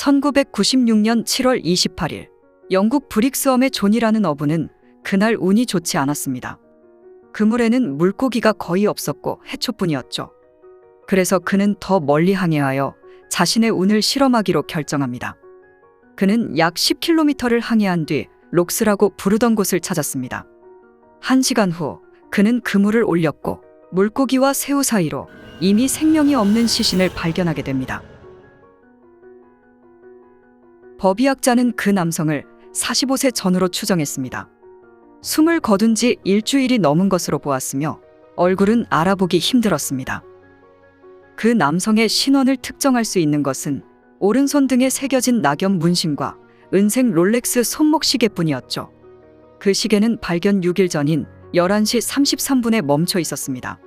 1996년 7월 28일, 영국 브릭스엄의 존이라는 어부는 그날 운이 좋지 않았습니다. 그물에는 물고기가 거의 없었고 해초뿐이었죠. 그래서 그는 더 멀리 항해하여 자신의 운을 실험하기로 결정합니다. 그는 약 10km를 항해한 뒤 록스라고 부르던 곳을 찾았습니다. 1시간 후 그는 그물을 올렸고 물고기와 새우 사이로 이미 생명이 없는 시신을 발견하게 됩니다. 법의학자는 그 남성을 45세 전후로 추정했습니다. 숨을 거둔 지 일주일이 넘은 것으로 보았으며 얼굴은 알아보기 힘들었습니다. 그 남성의 신원을 특정할 수 있는 것은 오른손 등에 새겨진 낙엽 문신과 은색 롤렉스 손목 시계뿐이었죠. 그 시계는 발견 6일 전인 11시 33분에 멈춰 있었습니다.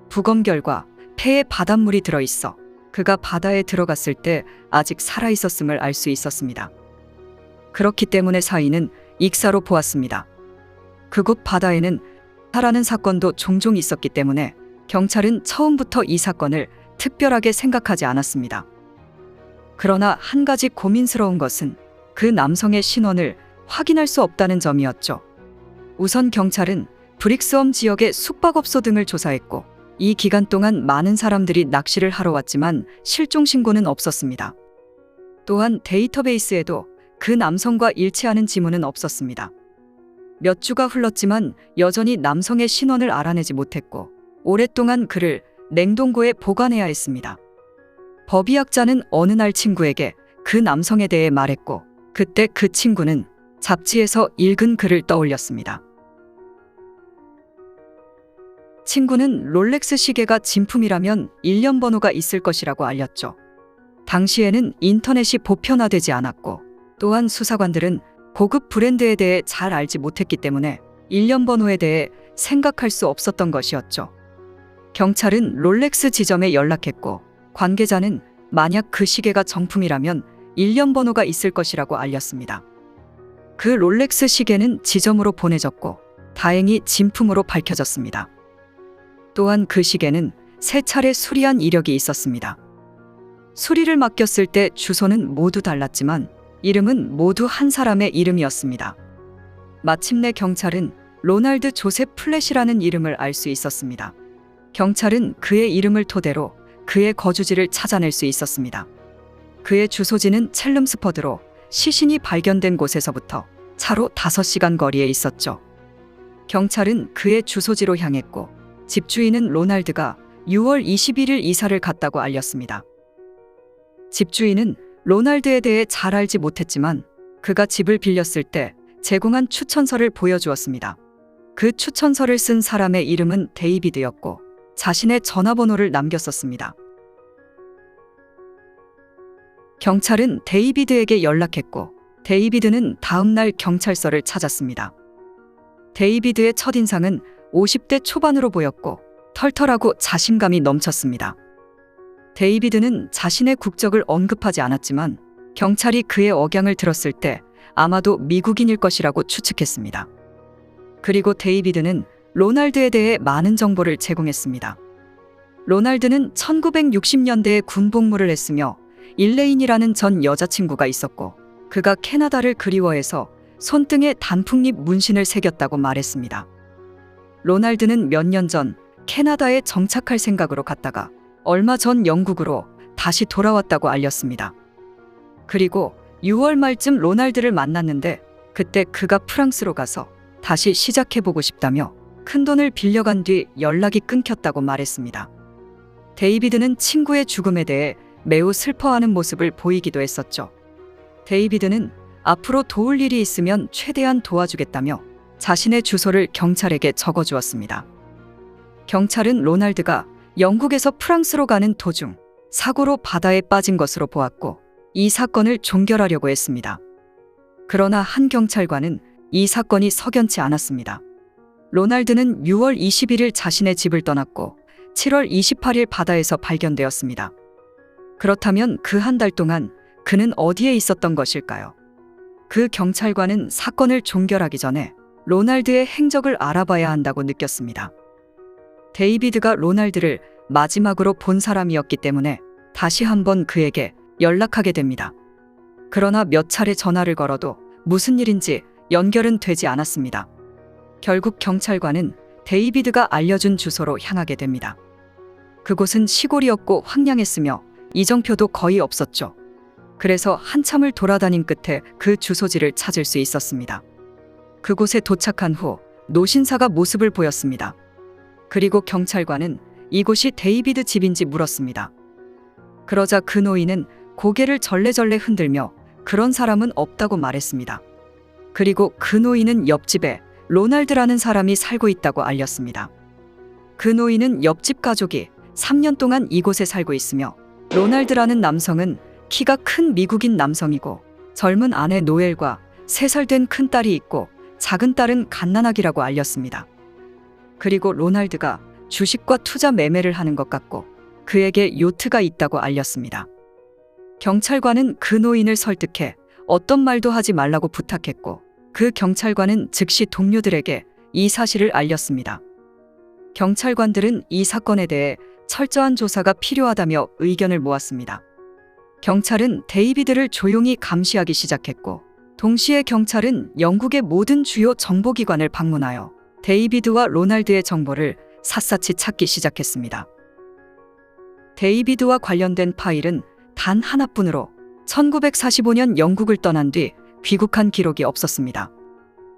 부검 결과 폐에 바닷물이 들어있어 그가 바다에 들어갔을 때 아직 살아있었음을 알 수 있었습니다. 그렇기 때문에 사인은 익사로 보았습니다. 그곳 바다에는 사라는 사건도 종종 있었기 때문에 경찰은 처음부터 이 사건을 특별하게 생각하지 않았습니다. 그러나 한 가지 고민스러운 것은 그 남성의 신원을 확인할 수 없다는 점이었죠. 우선 경찰은 브릭스엄 지역의 숙박업소 등을 조사했고 이 기간 동안 많은 사람들이 낚시를 하러 왔지만 실종 신고는 없었습니다. 또한 데이터베이스에도 그 남성과 일치하는 지문은 없었습니다. 몇 주가 흘렀지만 여전히 남성의 신원을 알아내지 못했고 오랫동안 그를 냉동고에 보관해야 했습니다. 법의학자는 어느 날 친구에게 그 남성에 대해 말했고 그때 그 친구는 잡지에서 읽은 글을 떠올렸습니다. 친구는 롤렉스 시계가 진품이라면 1년 번호가 있을 것이라고 알렸죠. 당시에는 인터넷이 보편화되지 않았고 또한 수사관들은 고급 브랜드에 대해 잘 알지 못했기 때문에 1년 번호에 대해 생각할 수 없었던 것이었죠. 경찰은 롤렉스 지점에 연락했고 관계자는 만약 그 시계가 정품이라면 1년 번호가 있을 것이라고 알렸습니다. 그 롤렉스 시계는 지점으로 보내졌고 다행히 진품으로 밝혀졌습니다. 또한 그 시계는 3차례 수리한 이력이 있었습니다. 수리를 맡겼을 때 주소는 모두 달랐지만 이름은 모두 한 사람의 이름이었습니다. 마침내 경찰은 로날드 조셉 플랫이라는 이름을 알 수 있었습니다. 경찰은 그의 이름을 토대로 그의 거주지를 찾아낼 수 있었습니다. 그의 주소지는 첼름스퍼드로 시신이 발견된 곳에서부터 차로 5시간 거리에 있었죠. 경찰은 그의 주소지로 향했고 집주인은 로날드가 6월 21일 이사를 갔다고 알렸습니다. 집주인은 로날드에 대해 잘 알지 못했지만 그가 집을 빌렸을 때 제공한 추천서를 보여주었습니다. 그 추천서를 쓴 사람의 이름은 데이비드였고 자신의 전화번호를 남겼었습니다. 경찰은 데이비드에게 연락했고 데이비드는 다음 날 경찰서를 찾았습니다. 데이비드의 첫인상은 50대 초반으로 보였고 털털하고 자신감이 넘쳤습니다. 데이비드는 자신의 국적을 언급하지 않았지만 경찰이 그의 억양을 들었을 때 아마도 미국인일 것이라고 추측했습니다. 그리고 데이비드는 로날드에 대해 많은 정보를 제공했습니다. 로날드는 1960년대에 군복무를 했으며 일레인이라는 전 여자친구가 있었고 그가 캐나다를 그리워해서 손등에 단풍잎 문신을 새겼다고 말했습니다. 로날드는 몇 년 전 캐나다에 정착할 생각으로 갔다가 얼마 전 영국으로 다시 돌아왔다고 알렸습니다. 그리고 6월 말쯤 로날드를 만났는데 그때 그가 프랑스로 가서 다시 시작해보고 싶다며 큰돈을 빌려간 뒤 연락이 끊겼다고 말했습니다. 데이비드는 친구의 죽음에 대해 매우 슬퍼하는 모습을 보이기도 했었죠. 데이비드는 앞으로 도울 일이 있으면 최대한 도와주겠다며 자신의 주소를 경찰에게 적어주었습니다. 경찰은 로날드가 영국에서 프랑스로 가는 도중 사고로 바다에 빠진 것으로 보았고 이 사건을 종결하려고 했습니다. 그러나 한 경찰관은 이 사건이 석연치 않았습니다. 로날드는 6월 21일 자신의 집을 떠났고 7월 28일 바다에서 발견되었습니다. 그렇다면 그 한 달 동안 그는 어디에 있었던 것일까요? 그 경찰관은 사건을 종결하기 전에 로날드의 행적을 알아봐야 한다고 느꼈습니다. 데이비드가 로날드를 마지막으로 본 사람이었기 때문에 다시 한번 그에게 연락하게 됩니다. 그러나 몇 차례 전화를 걸어도 무슨 일인지 연결은 되지 않았습니다. 결국 경찰관은 데이비드가 알려준 주소로 향하게 됩니다. 그곳은 시골이었고 황량했으며 이정표도 거의 없었죠. 그래서 한참을 돌아다닌 끝에 그 주소지를 찾을 수 있었습니다. 그곳에 도착한 후 노신사가 모습을 보였습니다. 그리고 경찰관은 이곳이 데이비드 집인지 물었습니다. 그러자 그 노인은 고개를 절레절레 흔들며 그런 사람은 없다고 말했습니다. 그리고 그 노인은 옆집에 로날드라는 사람이 살고 있다고 알렸습니다. 그 노인은 옆집 가족이 3년 동안 이곳에 살고 있으며 로날드라는 남성은 키가 큰 미국인 남성이고 젊은 아내 노엘과 3살 된 큰딸이 있고 작은 딸은 갓난아기라고 알렸습니다. 그리고 로날드가 주식과 투자 매매를 하는 것 같고 그에게 요트가 있다고 알렸습니다. 경찰관은 그 노인을 설득해 어떤 말도 하지 말라고 부탁했고 그 경찰관은 즉시 동료들에게 이 사실을 알렸습니다. 경찰관들은 이 사건에 대해 철저한 조사가 필요하다며 의견을 모았습니다. 경찰은 데이비드를 조용히 감시하기 시작했고 동시에 경찰은 영국의 모든 주요 정보기관을 방문하여 데이비드와 로날드의 정보를 샅샅이 찾기 시작했습니다. 데이비드와 관련된 파일은 단 하나뿐으로 1945년 영국을 떠난 뒤 귀국한 기록이 없었습니다.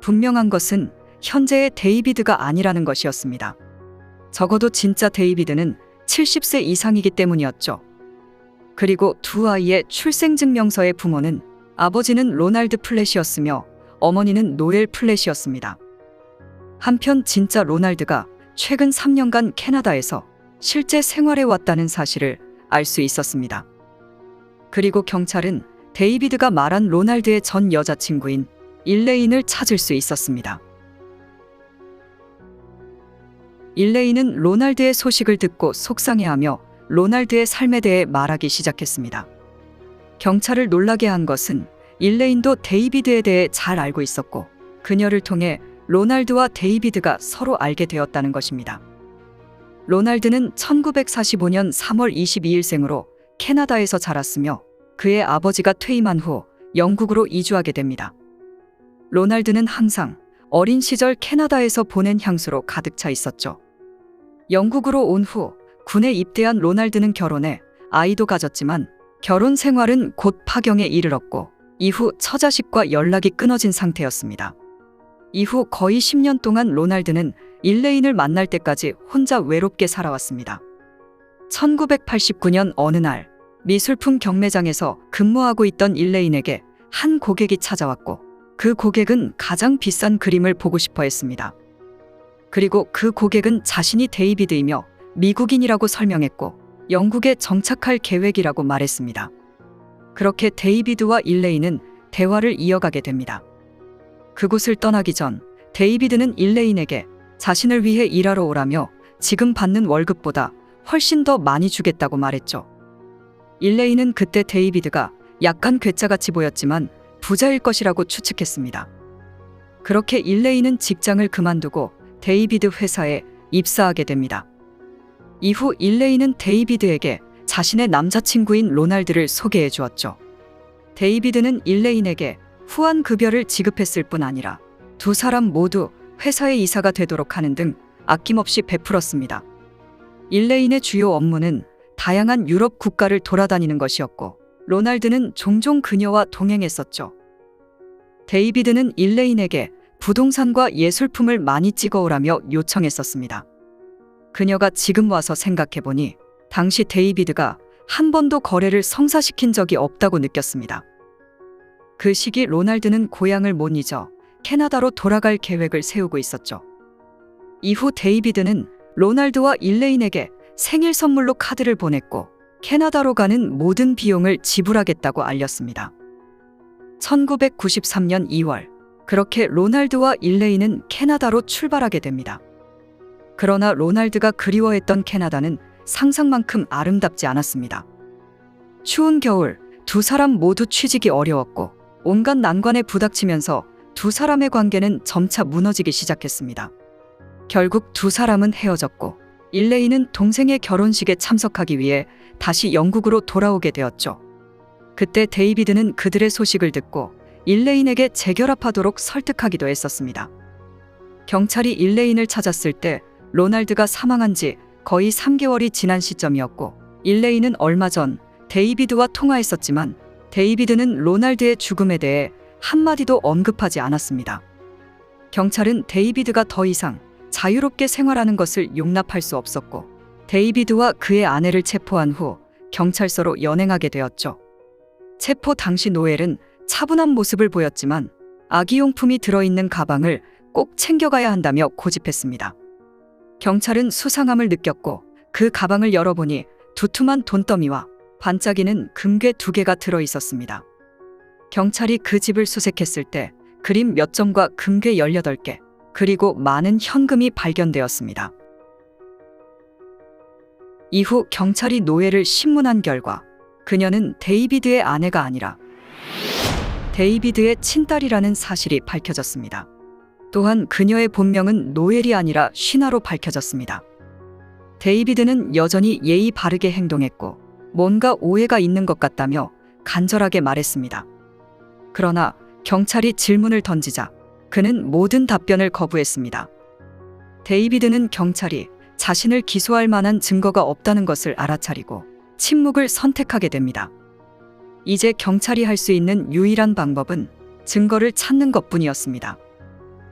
분명한 것은 현재의 데이비드가 아니라는 것이었습니다. 적어도 진짜 데이비드는 70세 이상이기 때문이었죠. 그리고 두 아이의 출생증명서의 부모는 아버지는 로날드 플랫이었으며 어머니는 노엘 플랫이었습니다. 한편 진짜 로날드가 최근 3년간 캐나다에서 실제 생활해 왔다는 사실을 알 수 있었습니다. 그리고 경찰은 데이비드가 말한 로날드의 전 여자친구인 일레인을 찾을 수 있었습니다. 일레인은 로날드의 소식을 듣고 속상해하며 로날드의 삶에 대해 말하기 시작했습니다. 경찰을 놀라게 한 것은 일레인도 데이비드에 대해 잘 알고 있었고 그녀를 통해 로날드와 데이비드가 서로 알게 되었다는 것입니다. 로날드는 1945년 3월 22일생으로 캐나다에서 자랐으며 그의 아버지가 퇴임한 후 영국으로 이주하게 됩니다. 로날드는 항상 어린 시절 캐나다에서 보낸 향수로 가득 차 있었죠. 영국으로 온 후 군에 입대한 로날드는 결혼해 아이도 가졌지만 결혼 생활은 곧 파경에 이르렀고 이후 처자식과 연락이 끊어진 상태였습니다. 이후 거의 10년 동안 로날드는 일레인을 만날 때까지 혼자 외롭게 살아왔습니다. 1989년 어느 날 미술품 경매장에서 근무하고 있던 일레인에게 한 고객이 찾아왔고 그 고객은 가장 비싼 그림을 보고 싶어 했습니다. 그리고 그 고객은 자신이 데이비드이며 미국인이라고 설명했고 영국에 정착할 계획이라고 말했습니다. 그렇게 데이비드와 일레인은 대화를 이어가게 됩니다. 그곳을 떠나기 전 데이비드는 일레인에게 자신을 위해 일하러 오라며 지금 받는 월급보다 훨씬 더 많이 주겠다고 말했죠. 일레인은 그때 데이비드가 약간 괴짜같이 보였지만 부자일 것이라고 추측했습니다. 그렇게 일레인은 직장을 그만두고 데이비드 회사에 입사하게 됩니다. 이후 일레인은 데이비드에게 자신의 남자친구인 로날드를 소개해 주었죠. 데이비드는 일레인에게 후한 급여를 지급했을 뿐 아니라 두 사람 모두 회사의 이사가 되도록 하는 등 아낌없이 베풀었습니다. 일레인의 주요 업무는 다양한 유럽 국가를 돌아다니는 것이었고 로날드는 종종 그녀와 동행했었죠. 데이비드는 일레인에게 부동산과 예술품을 많이 찍어오라며 요청했었습니다. 그녀가 지금 와서 생각해보니 당시 데이비드가 한 번도 거래를 성사시킨 적이 없다고 느꼈습니다. 그 시기 로날드는 고향을 못 잊어 캐나다로 돌아갈 계획을 세우고 있었죠. 이후 데이비드는 로날드와 일레인에게 생일 선물로 카드를 보냈고 캐나다로 가는 모든 비용을 지불하겠다고 알렸습니다. 1993년 2월 그렇게 로날드와 일레인은 캐나다로 출발하게 됩니다. 그러나 로날드가 그리워했던 캐나다는 상상만큼 아름답지 않았습니다. 추운 겨울 두 사람 모두 취직이 어려웠고 온갖 난관에 부닥치면서 두 사람의 관계는 점차 무너지기 시작했습니다. 결국 두 사람은 헤어졌고 일레인은 동생의 결혼식에 참석하기 위해 다시 영국으로 돌아오게 되었죠. 그때 데이비드는 그들의 소식을 듣고 일레인에게 재결합하도록 설득하기도 했었습니다. 경찰이 일레인을 찾았을 때 로날드가 사망한 지 거의 3개월이 지난 시점이었고, 일레인은 얼마 전 데이비드와 통화했었지만 데이비드는 로날드의 죽음에 대해 한마디도 언급하지 않았습니다. 경찰은 데이비드가 더 이상 자유롭게 생활하는 것을 용납할 수 없었고, 데이비드와 그의 아내를 체포한 후 경찰서로 연행하게 되었죠. 체포 당시 노엘은 차분한 모습을 보였지만 아기용품이 들어있는 가방을 꼭 챙겨가야 한다며 고집했습니다. 경찰은 수상함을 느꼈고 그 가방을 열어보니 두툼한 돈더미와 반짝이는 금괴 2개가 들어있었습니다. 경찰이 그 집을 수색했을 때 그림 몇 점과 금괴 18개, 그리고 많은 현금이 발견되었습니다. 이후 경찰이 노엘을 신문한 결과 그녀는 데이비드의 아내가 아니라 데이비드의 친딸이라는 사실이 밝혀졌습니다. 또한 그녀의 본명은 노엘이 아니라 쉬나로 밝혀졌습니다. 데이비드는 여전히 예의 바르게 행동했고 뭔가 오해가 있는 것 같다며 간절하게 말했습니다. 그러나 경찰이 질문을 던지자 그는 모든 답변을 거부했습니다. 데이비드는 경찰이 자신을 기소할 만한 증거가 없다는 것을 알아차리고 침묵을 선택하게 됩니다. 이제 경찰이 할 수 있는 유일한 방법은 증거를 찾는 것뿐이었습니다.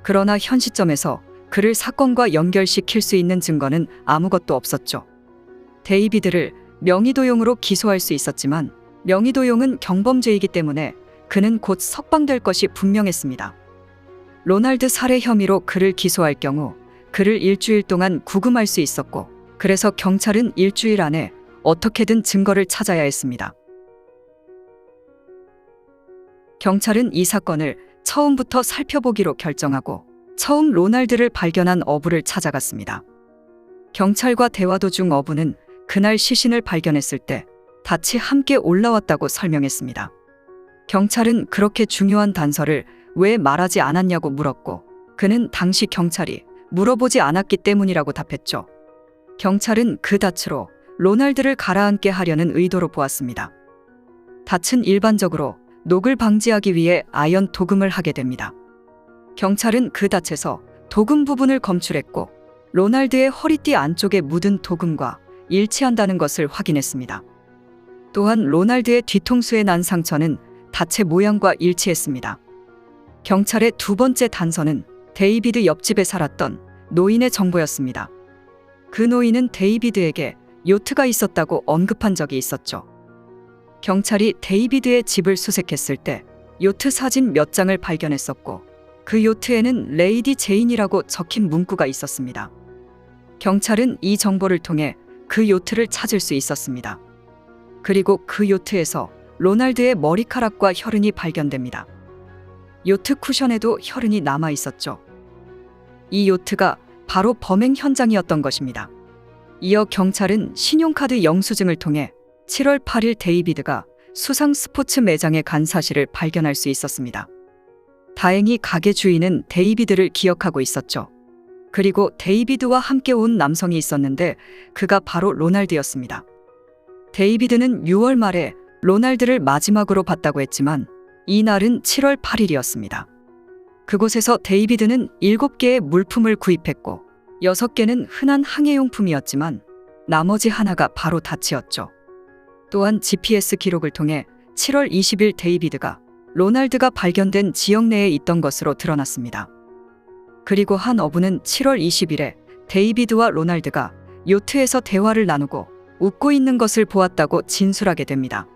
그러나 현 시점에서 그를 사건과 연결시킬 수 있는 증거는 아무것도 없었죠. 데이비드를 명의도용으로 기소할 수 있었지만 명의도용은 경범죄이기 때문에 그는 곧 석방될 것이 분명했습니다. 로날드 살해 혐의로 그를 기소할 경우 그를 일주일 동안 구금할 수 있었고, 그래서 경찰은 일주일 안에 어떻게든 증거를 찾아야 했습니다. 경찰은 이 사건을 처음부터 살펴보기로 결정하고 처음 로날드를 발견한 어부를 찾아갔습니다. 경찰과 대화 도중 어부는 그날 시신을 발견했을 때 닻이 함께 올라왔다고 설명했습니다. 경찰은 그렇게 중요한 단서를 왜 말하지 않았냐고 물었고, 그는 당시 경찰이 물어보지 않았기 때문이라고 답했죠. 경찰은 그 닻으로 로날드를 가라앉게 하려는 의도로 보았습니다. 닻은 일반적으로 녹을 방지하기 위해 아연 도금을 하게 됩니다. 경찰은 그 닻에서 도금 부분을 검출했고 로날드의 허리띠 안쪽에 묻은 도금과 일치한다는 것을 확인했습니다. 또한 로날드의 뒤통수에 난 상처는 닻의 모양과 일치했습니다. 경찰의 두 번째 단서는 데이비드 옆집에 살았던 노인의 정보였습니다. 그 노인은 데이비드에게 요트가 있었다고 언급한 적이 있었죠. 경찰이 데이비드의 집을 수색했을 때 요트 사진 몇 장을 발견했었고 그 요트에는 레이디 제인이라고 적힌 문구가 있었습니다. 경찰은 이 정보를 통해 그 요트를 찾을 수 있었습니다. 그리고 그 요트에서 로날드의 머리카락과 혈흔이 발견됩니다. 요트 쿠션에도 혈흔이 남아 있었죠. 이 요트가 바로 범행 현장이었던 것입니다. 이어 경찰은 신용카드 영수증을 통해 7월 8일 데이비드가 수상 스포츠 매장에 간 사실을 발견할 수 있었습니다. 다행히 가게 주인은 데이비드를 기억하고 있었죠. 그리고 데이비드와 함께 온 남성이 있었는데 그가 바로 로날드였습니다. 데이비드는 6월 말에 로날드를 마지막으로 봤다고 했지만 이 날은 7월 8일이었습니다. 그곳에서 데이비드는 7개의 물품을 구입했고 6개는 흔한 항해용품이었지만 나머지 하나가 바로 닻이었죠. 또한 GPS 기록을 통해 7월 20일 데이비드가 로날드가 발견된 지역 내에 있던 것으로 드러났습니다. 그리고 한 어부는 7월 20일에 데이비드와 로날드가 요트에서 대화를 나누고 웃고 있는 것을 보았다고 진술하게 됩니다.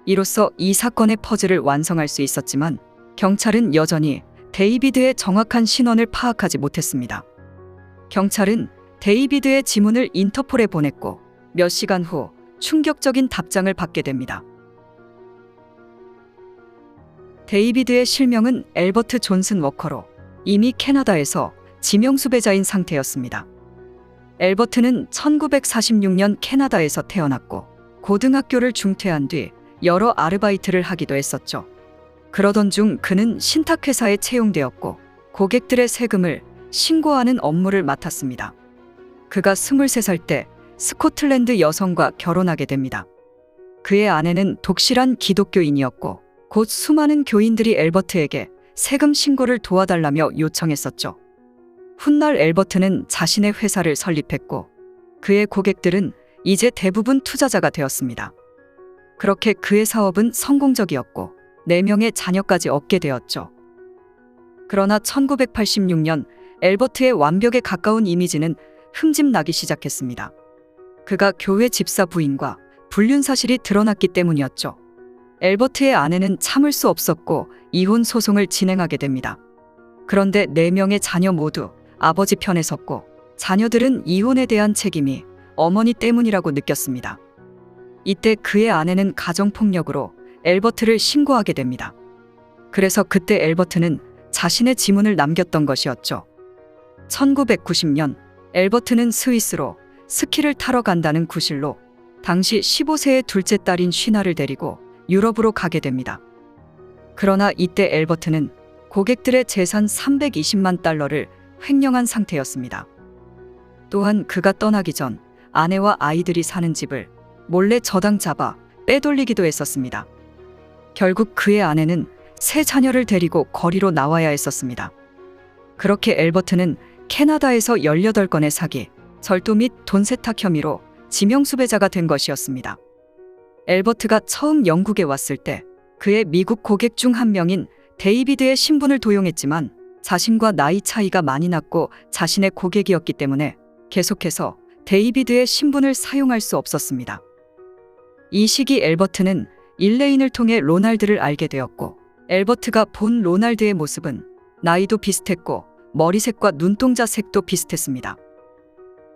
이로써 이 사건의 퍼즐을 완성할 수 있었지만 경찰은 여전히 데이비드의 정확한 신원을 파악하지 못했습니다. 경찰은 데이비드의 지문을 인터폴에 보냈고 몇 시간 후 충격적인 답장을 받게 됩니다. 데이비드의 실명은 엘버트 존슨 워커로 이미 캐나다에서 지명수배자인 상태였습니다. 엘버트는 1946년 캐나다에서 태어났고 고등학교를 중퇴한 뒤 여러 아르바이트를 하기도 했었죠. 그러던 중 그는 신탁회사에 채용되었고 고객들의 세금을 신고하는 업무를 맡았습니다. 그가 23살 때 스코틀랜드 여성과 결혼하게 됩니다. 그의 아내는 독실한 기독교인이었고 곧 수많은 교인들이 엘버트에게 세금 신고를 도와달라며 요청했었죠. 훗날 엘버트는 자신의 회사를 설립했고 그의 고객들은 이제 대부분 투자자가 되었습니다. 그렇게 그의 사업은 성공적이었고 4명의 자녀까지 얻게 되었죠. 그러나 1986년 엘버트의 완벽에 가까운 이미지는 흠집나기 시작했습니다. 그가 교회 집사 부인과 불륜 사실이 드러났기 때문이었죠. 엘버트의 아내는 참을 수 없었고 이혼 소송을 진행하게 됩니다. 그런데 4명의 자녀 모두 아버지 편에 섰고 자녀들은 이혼에 대한 책임이 어머니 때문이라고 느꼈습니다. 이때 그의 아내는 가정폭력으로 엘버트를 신고하게 됩니다. 그래서 그때 엘버트는 자신의 지문을 남겼던 것이었죠. 1990년 엘버트는 스위스로 스키를 타러 간다는 구실로 당시 15세의 둘째 딸인 쉬나를 데리고 유럽으로 가게 됩니다. 그러나 이때 엘버트는 고객들의 재산 320만 달러를 횡령한 상태였습니다. 또한 그가 떠나기 전 아내와 아이들이 사는 집을 몰래 저당 잡아 빼돌리기도 했었습니다. 결국 그의 아내는 세 자녀를 데리고 거리로 나와야 했었습니다. 그렇게 엘버트는 캐나다에서 18건의 사기, 절도 및 돈 세탁 혐의로 지명수배자가 된 것이었습니다. 엘버트가 처음 영국에 왔을 때 그의 미국 고객 중 한 명인 데이비드의 신분을 도용했지만 자신과 나이 차이가 많이 났고 자신의 고객이었기 때문에 계속해서 데이비드의 신분을 사용할 수 없었습니다. 이 시기 엘버트는 일레인을 통해 로날드를 알게 되었고 엘버트가 본 로날드의 모습은 나이도 비슷했고 머리색과 눈동자 색도 비슷했습니다.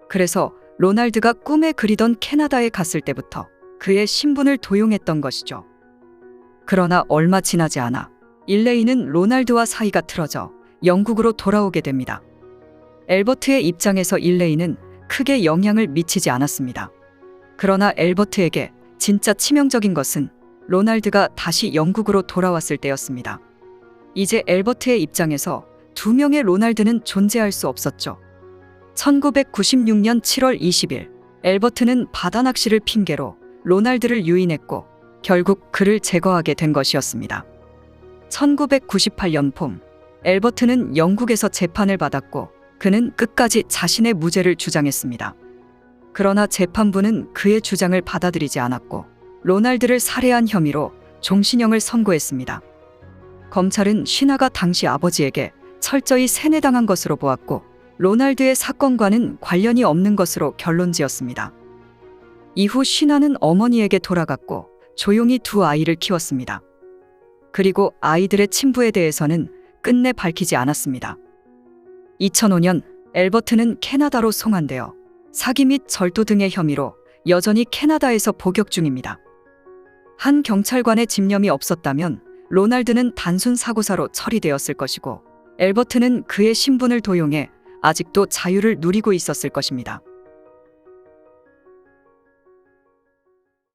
그래서 로날드가 꿈에 그리던 캐나다에 갔을 때부터 그의 신분을 도용했던 것이죠. 그러나 얼마 지나지 않아 일레인은 로날드와 사이가 틀어져 영국으로 돌아오게 됩니다. 엘버트의 입장에서 일레인은 크게 영향을 미치지 않았습니다. 그러나 엘버트에게 진짜 치명적인 것은 로날드가 다시 영국으로 돌아왔을 때였습니다. 이제 엘버트의 입장에서 2명의 로날드는 존재할 수 없었죠. 1996년 7월 20일 엘버트는 바다 낚시를 핑계로 로날드를 유인했고 결국 그를 제거하게 된 것이었습니다. 1998년 봄 엘버트는 영국에서 재판을 받았고 그는 끝까지 자신의 무죄를 주장했습니다. 그러나 재판부는 그의 주장을 받아들이지 않았고 로날드를 살해한 혐의로 종신형을 선고했습니다. 검찰은 쉬나가 당시 아버지에게 철저히 세뇌당한 것으로 보았고 로날드의 사건과는 관련이 없는 것으로 결론지었습니다. 이후 쉬나는 어머니에게 돌아갔고 조용히 2 아이를 키웠습니다. 그리고 아이들의 친부에 대해서는 끝내 밝히지 않았습니다. 2005년 엘버트는 캐나다로 송환되어 사기 및 절도 등의 혐의로 여전히 캐나다에서 복역 중입니다. 한 경찰관의 집념이 없었다면 로날드는 단순 사고사로 처리되었을 것이고 엘버트는 그의 신분을 도용해 아직도 자유를 누리고 있었을 것입니다.